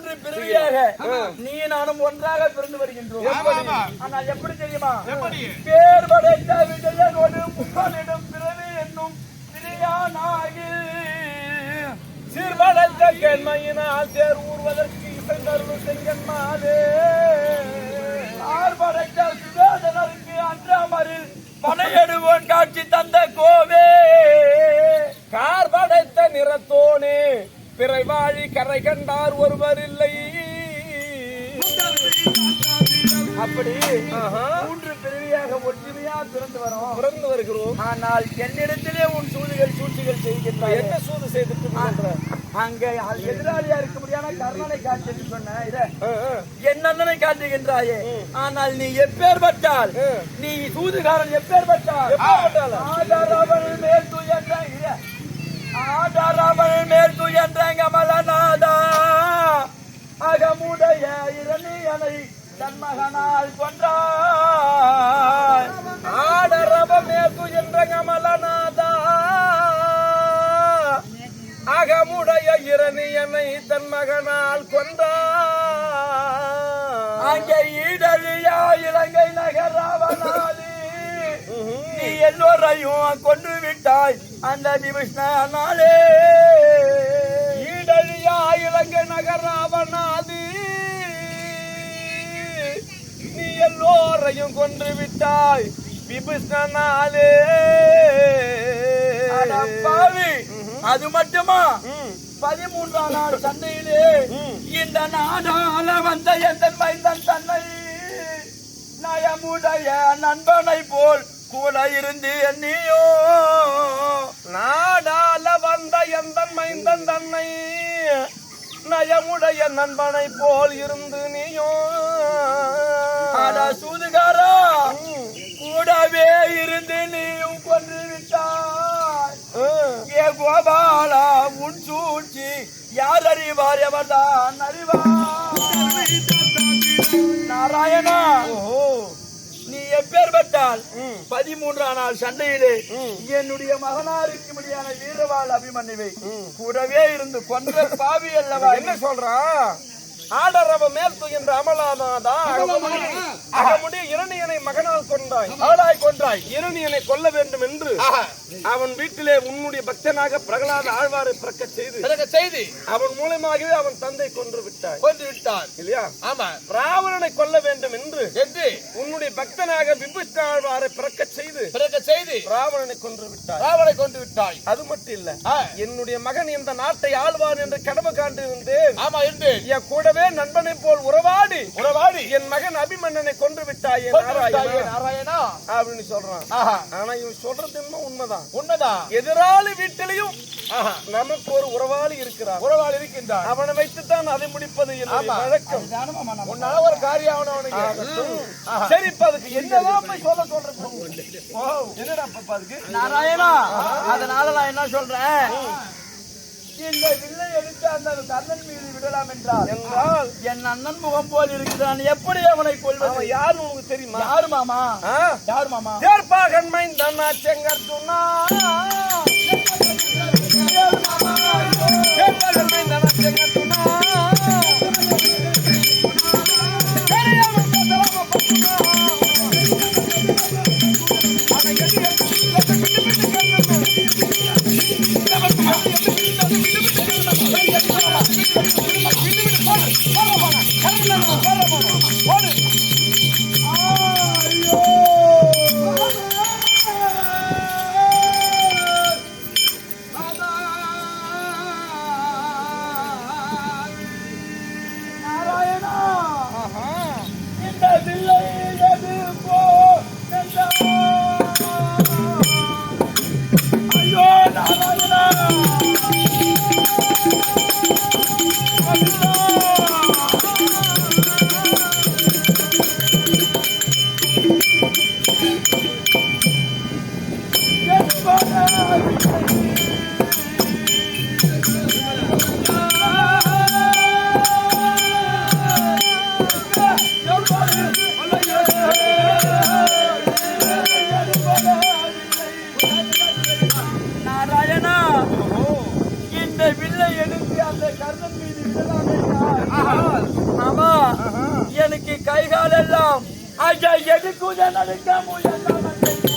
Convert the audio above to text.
மூன்று பிறவியாக நீ நானும் ஒன்றாக பிறந்து வருகின்றோம். ஆனால் எப்படி தெரியுமா? பேர் படைத்த விஜயனோடு முப்பனிடும் பிறவி என்னும் பிரியானாகி சீர்படைத்த கேள்மையினால் தேர் ஊர்வதற்கு இசை தருள் செங்கன்மாதே ஆர்படைத்த சுதேசனருக்கு அன்றாமரில் பனையெடுவோன் காட்சி தந்த கோவே கார் படைத்த நிறத்தோனே பிறை வாழி கரை கண்டார் ஒருவர் இல்லை. அப்படி மூன்று பிறவியாக ஒற்றுமையா பிறந்து வருகிறோம். ஆனால் என்னிடத்திலே உன் சூழ்ச்சிகள் செய்கின்றாய். என்ன சூது செய்துட்டு அங்க எதிராளியா இருக்க முடியாத கர்ணனை காட்சி சொன்ன என் அண்ணனை காட்டுகின்றாயே. ஆனால் நீ எப்பேற்பட்டால் நீ சூதுகாரன் எப்பேற்பட்டால் ஆதாரவன் மேல் துயன்ற கமலநாதா அகமுடைய இரணியனை தன் மகனால் கொன்றாய். ஆடரவ மேல் துயன்ற கமலநாதா அகமுடைய இரணியனை தன் மகனால் கொன்றாய். அங்கே ஈடழியா இலங்கை நகராவனாலி நீ எல்லோரையும் கொன்று விட்டாய் அந்த விஷ்ணனாலே. ஈடழியா இலங்கை நகராவனாதி நீ எல்லோரையும் கொன்று விட்டாய் விபீஷணனாலே. பாவி அது மட்டுமா? 13ஆம் நாள் சண்டையிலே இந்த நாடால வந்த எந்த மைந்தன் தன்னை நயமுடைய நண்பனை போல் கூட இருந்து நீயோ நாடால வந்த எந்த மைந்தன் தன்னை நயமுடைய நண்பனை போல் இருந்து நீயோ சூதுகாரா கூடவே இருந்து நீயும் கொன்று விட்டாய். ஏ கோபாலா உன் சூழ்ச்சி யார் அறிவார் எவர்தான் அறிவார். நாராயணா நீ எப்பேற்பட்டால் 13ஆம் நாள் சண்டையிலே என்னுடைய மகனாருக்கு முடியான வீரவாள் அபிமன்யுவை கூடவே இருந்து கொன்ற பாவி அல்லவா. என்ன சொல்றான்? ஆடரவ மேல் துகின்ற அமலானாதா அகமுடைய இரணியனை மகனால் கொன்றாய். இரணியனை கொல்ல வேண்டும் என்று அவன் வீட்டிலே உன்னுடைய பக்தனாக பிரகலாத ஆழ்வாரை பிறக்க செய்து அவன் மூலமாகவே அவன் தந்தை கொன்று விட்டான் இல்லையா? ஆமா. ராவணனை கொல்ல வேண்டும் என்று உன்னுடைய பக்தனாக விபீஷண ஆழ்வாரை பிறக்க செய்து ராவணனை கொன்று விட்டாய். அது மட்டும் இல்ல, என்னுடைய மகன் இந்த நாட்டை ஆழ்வான் என்று கடமை காண்டு இருந்தேன். ஆமா இருந்தேன். என் கூடவே நண்பனை போல் உறவாடி என் மகன் அபிமன்னனை கொன்று விட்டாயே நாராயணா அப்படின்னு சொல்றான். ஆனா இவன் சொல்றது உண்மைதான். எதிராளி வீட்டிலையும் நமக்கு ஒரு உறவாளி இருக்கின்றான். அவனை வைத்துத்தான் அதை முடிப்பது வழக்கம். உன்னால ஒரு காரியம் அவனுக்கு சரி. இப்ப அதுக்கு என்னதான் போய் சொல்ற நாராயணா? அதனால நான் என்ன சொல்றேன், இந்த வில்லை எடுத்து அந்த கர்ணன் மீது விடலாம் என்றால் என் அண்ணன் முகம் போல் இருக்கிறான். எப்படி அவனை கொள்வது? யாரு உங்களுக்கு தெரியுமா? யாரு மாமா? சேர்ப்பாகன் மைந்தன் செங்கர் துணா ஐயா எதுக்குத நடுக்க முயற்சி